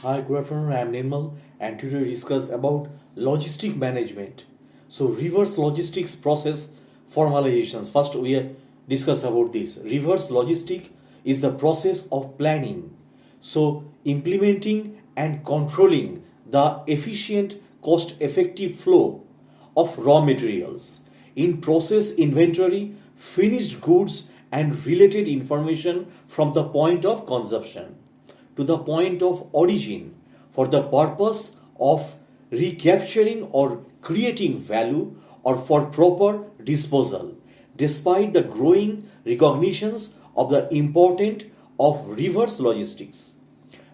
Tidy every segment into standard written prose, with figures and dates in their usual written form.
Hi, good afternoon. I am Nirmal, and today we discuss about logistic management. So, reverse logistics process formalizations. First, we discuss about this. Reverse logistic is the process of planning, so implementing and controlling the efficient, cost-effective flow of raw materials in process inventory, finished goods, and related information from the point of consumption to the point of origin for the purpose of recapturing or creating value or for proper disposal, despite the growing recognitions of the importance of reverse logistics.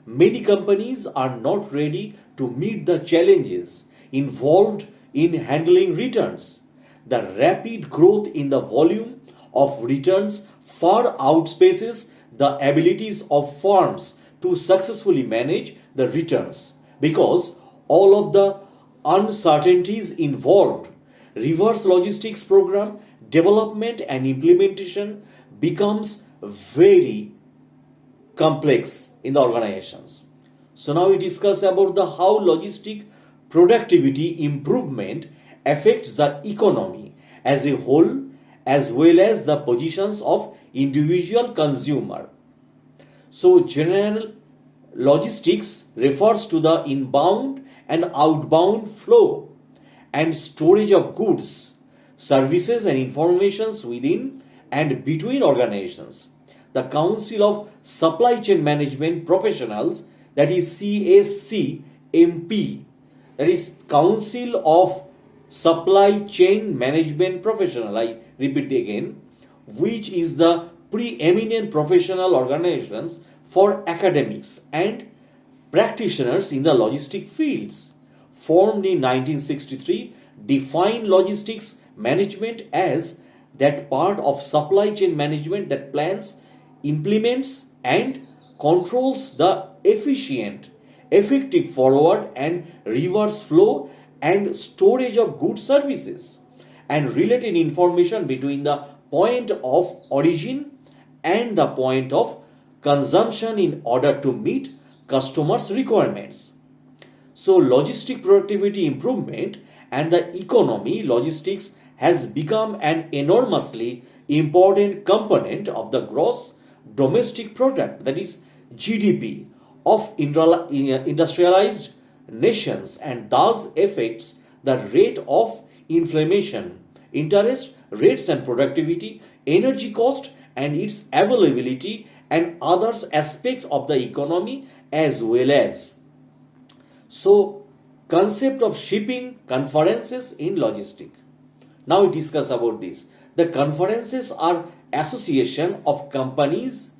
Many companies are not ready to meet the challenges involved in handling returns. The rapid growth in the volume of returns far outspaces the abilities of firms to successfully manage the returns because all of the uncertainties involved. Reverse logistics program development and implementation becomes very complex in the organizations. So now we discuss about the how logistic productivity improvement affects the economy as a whole as well as the positions of individual consumer. So general logistics refers to the inbound and outbound flow and storage of goods, services and informations within and between organizations. The Council of Supply Chain Management Professionals, that is CSCMP, that is Council of Supply Chain Management Professional, I repeat again, which is the preeminent professional organizations for academics and practitioners in the logistic fields, formed in 1963, define logistics management as that part of supply chain management that plans, implements, and controls the efficient, effective forward and reverse flow and storage of goods services and related information between the point of origin and the point of consumption in order to meet customers' requirements. So, logistic productivity improvement and the economy, logistics has become an enormously important component of the gross domestic product, that is GDP, of industrialized nations and thus affects the rate of inflation, interest rates and productivity, energy cost and its availability and others aspects of the economy as well as. So, concept of shipping conferences in logistic. Now we discuss about this. The conferences are association of companies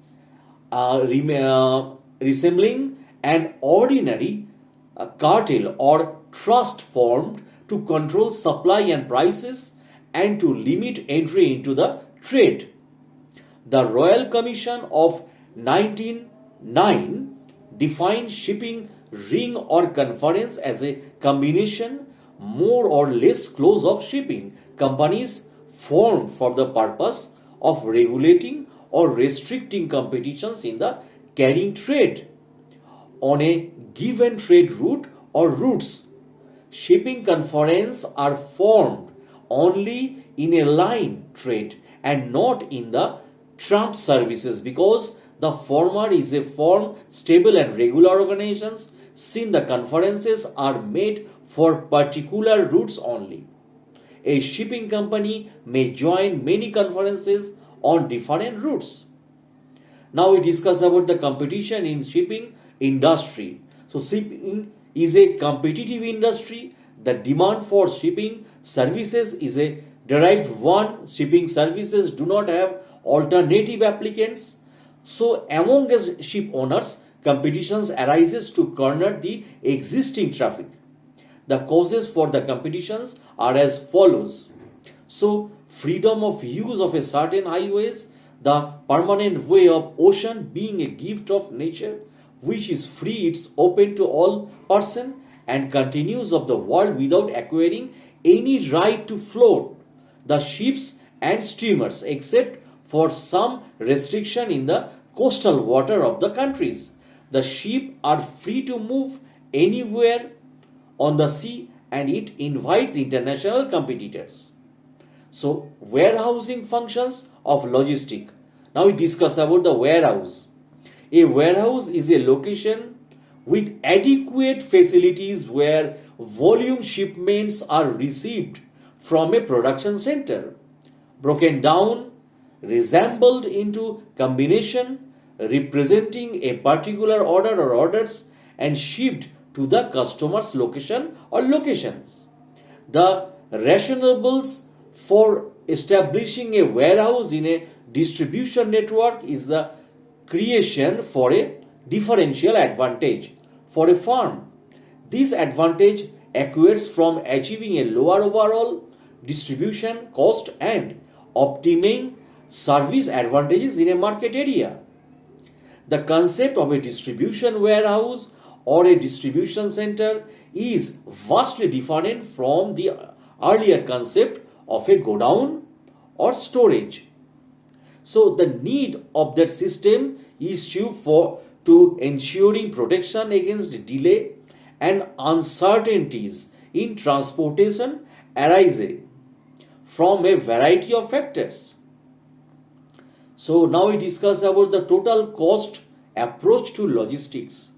resembling an ordinary cartel or trust formed to control supply and prices and to limit entry into the trade. The Royal Commission of 1909 defined shipping ring or conference as a combination more or less close of shipping companies formed for the purpose of regulating or restricting competitions in the carrying trade on a given trade route or routes. Shipping conferences are formed only in a line trade and not in the trump services because the former is a form stable and regular organizations since the conferences are made for particular routes only. A shipping company may join many conferences on different routes. Now we discuss about the competition in shipping industry. So shipping is a competitive industry. The demand for shipping services is a derived one. Shipping services do not have alternative applicants. So among the ship owners, competitions arises to corner the existing traffic. The causes for the competitions are as follows. So, freedom of use of a certain highways, the permanent way of ocean being a gift of nature, which is free, it's open to all person and continues of the world without acquiring any right to float the ships and steamers except for some restriction in the coastal water of the countries. The ship are free to move anywhere on the sea and it invites international competitors. So, warehousing functions of logistic. Now we discuss about the warehouse. A warehouse is a location with adequate facilities where volume shipments are received from a production center, broken down, reassembled into combination representing a particular order or orders and shipped to the customer's location or locations. The rationables for establishing a warehouse in a distribution network is the creation for a differential advantage for a firm. This advantage accrues from achieving a lower overall distribution cost and optimizing service advantages in a market area. The concept of a distribution warehouse or a distribution center is vastly different from the earlier concept of a godown or storage. So the need of that system is to ensuring protection against delay and uncertainties in transportation arising from a variety of factors. So now we discuss about the total cost approach to logistics.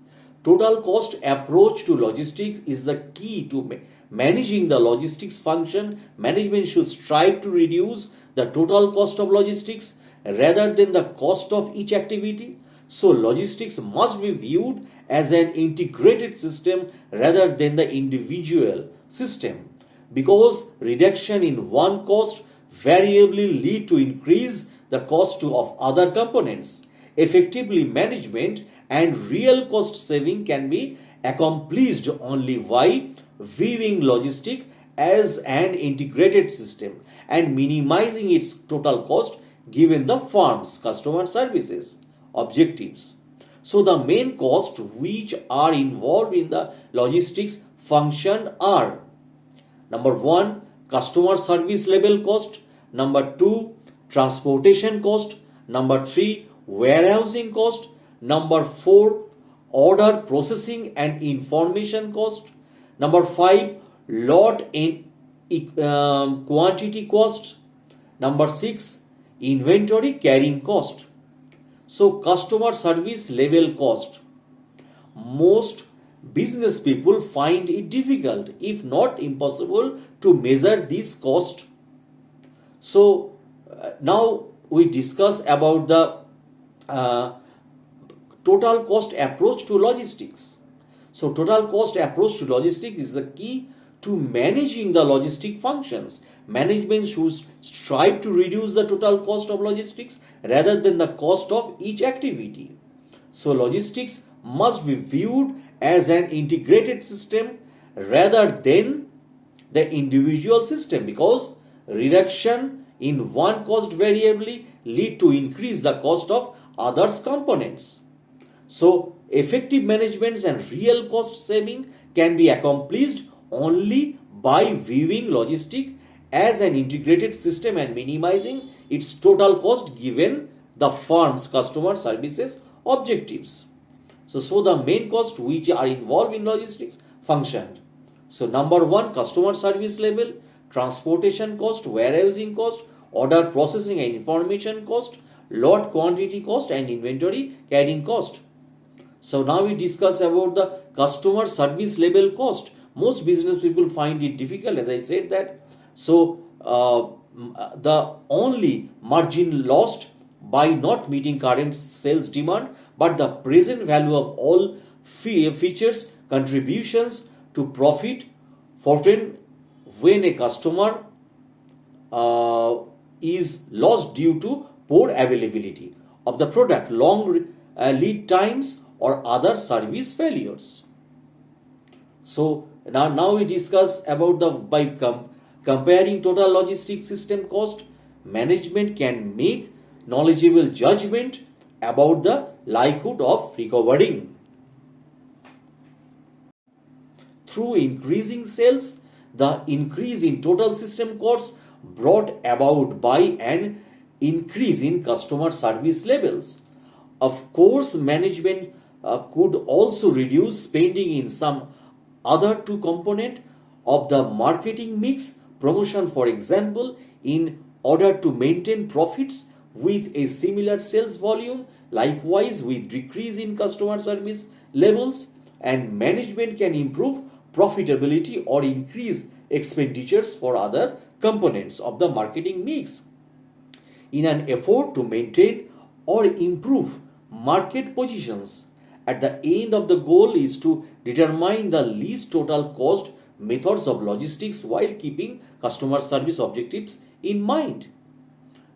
Total cost approach to logistics is the key to managing the logistics function. Management should strive to reduce the total cost of logistics rather than the cost of each activity. So logistics must be viewed as an integrated system rather than the individual system, because reduction in one cost variably lead to increase the cost of other components. Effectively management and real cost saving can be accomplished only by viewing logistic as an integrated system and minimizing its total cost given the firm's customer services objectives. So the main costs which are involved in the logistics function are: number 1, customer service level cost; number 2, transportation cost; number 3, warehousing cost; number 4, order processing and information cost; number 5, lot in quantity cost; number 6, inventory carrying cost. So customer service level cost. Most business people find it difficult, if not impossible, to measure this cost. So now we discuss about the total cost approach to logistics. So total cost approach to logistics is the key to managing the logistic functions. Management should strive to reduce the total cost of logistics rather than the cost of each activity. So logistics must be viewed as an integrated system rather than the individual system, because reduction in one cost variably lead to increase the cost of others components. So effective management and real cost saving can be accomplished only by viewing logistic as an integrated system and minimizing its total cost given the firm's customer services objectives. So the main costs which are involved in logistics function. So number 1, customer service level, transportation cost, warehousing cost, order processing and information cost, lot quantity cost and inventory carrying cost. So now we discuss about the customer service level cost. Most business people find it difficult, as I said that. So the only margin lost by not meeting current sales demand, but the present value of all features contributions to profit forfeited when a customer is lost due to poor availability of the product, long lead times or other service failures. So now we discuss about the comparing total logistics system cost. Management can make knowledgeable judgment about the likelihood of recovering through increasing sales. The increase in total system costs brought about by an increase in customer service levels. Of course, management could also reduce spending in some other two component of the marketing mix, promotion for example, in order to maintain profits with a similar sales volume, likewise with decrease in customer service levels, and management can improve profitability or increase expenditures for other components of the marketing mix in an effort to maintain or improve market positions. At the end of the goal is to determine the least total cost methods of logistics while keeping customer service objectives in mind.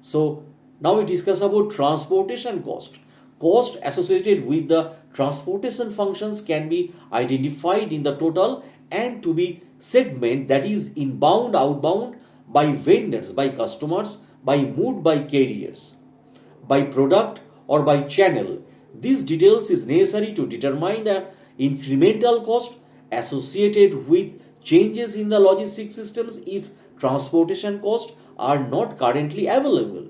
So now we discuss about transportation cost. Cost associated with the transportation functions can be identified in the total and to be segment, that is inbound, outbound, by vendors, by customers, by mode, by carriers, by product or by channel. These details is necessary to determine the incremental cost associated with changes in the logistics systems if transportation costs are not currently available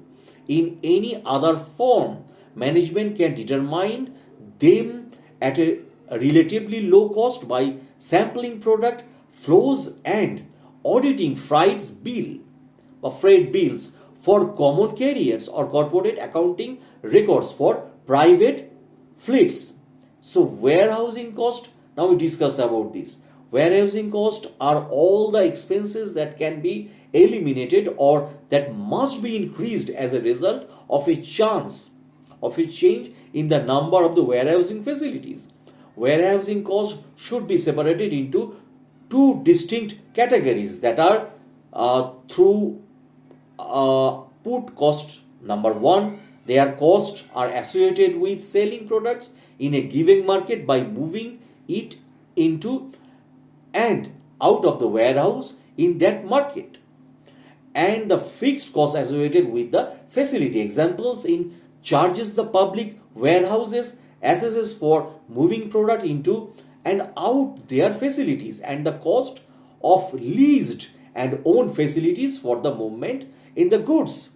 in any other form. Management can determine them at a relatively low cost by sampling product flows and auditing freight bills for common carriers or corporate accounting records for private fleets. So warehousing cost, now we discuss about this. Warehousing cost are all the expenses that can be eliminated or that must be increased as a result of a change in the number of the warehousing facilities. Warehousing cost should be separated into two distinct categories, that are through put cost. Number one, their costs are associated with selling products in a given market by moving it into and out of the warehouse in that market, and the fixed cost associated with the facility. Examples in charges the public warehouses assesses for moving product into and out their facilities, and the cost of leased and owned facilities for the movement in the goods.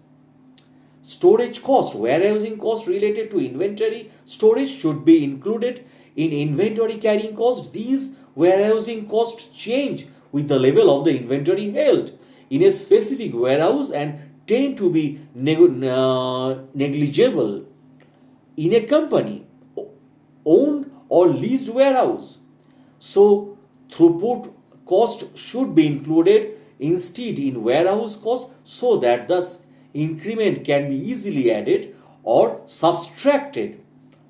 Storage cost, warehousing cost related to inventory storage should be included in inventory carrying cost. These warehousing costs change with the level of the inventory held in a specific warehouse and tend to be negligible in a company owned or leased warehouse. So throughput cost should be included instead in warehouse cost so that the increment can be easily added or subtracted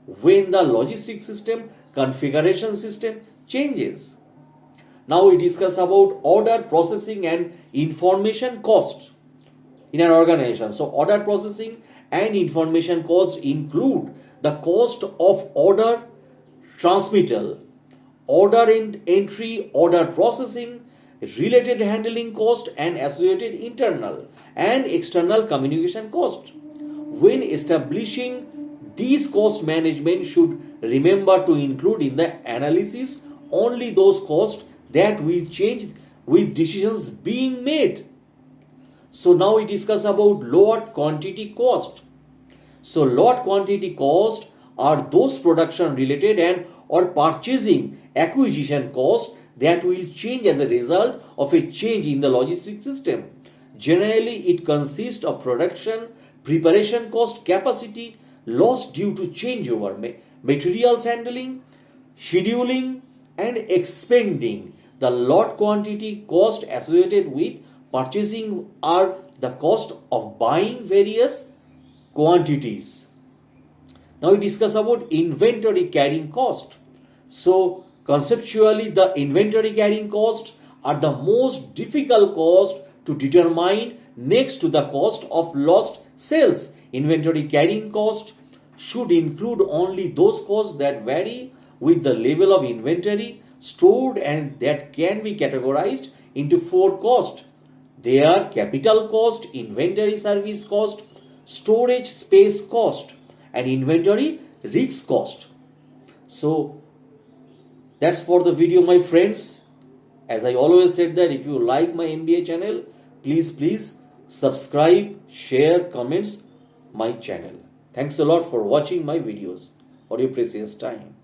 when the logistics system configuration system changes. Now we discuss about order processing and information cost in an organization. So order processing and information cost include the cost of order transmittal, order entry, order processing, related handling cost, and associated internal and external communication cost. When establishing these cost, management should remember to include in the analysis only those costs that will change with decisions being made. So now we discuss about lot quantity cost. So lot quantity cost are those production related and or purchasing acquisition cost that will change as a result of a change in the logistics system. Generally, it consists of production, preparation cost, capacity, loss due to changeover, materials handling, scheduling, and expending. The lot quantity cost associated with purchasing are the cost of buying various quantities. Now we discuss about inventory carrying cost. So conceptually, the inventory carrying costs are the most difficult cost to determine next to the cost of lost sales. Inventory carrying cost should include only those costs that vary with the level of inventory stored and that can be categorized into four costs. They are capital cost, inventory service cost, storage space cost, and inventory risk cost. So that's for the video, my friends. As I always said that if you like my MBA channel, please subscribe, share, comments my channel. Thanks a lot for watching my videos for your precious time.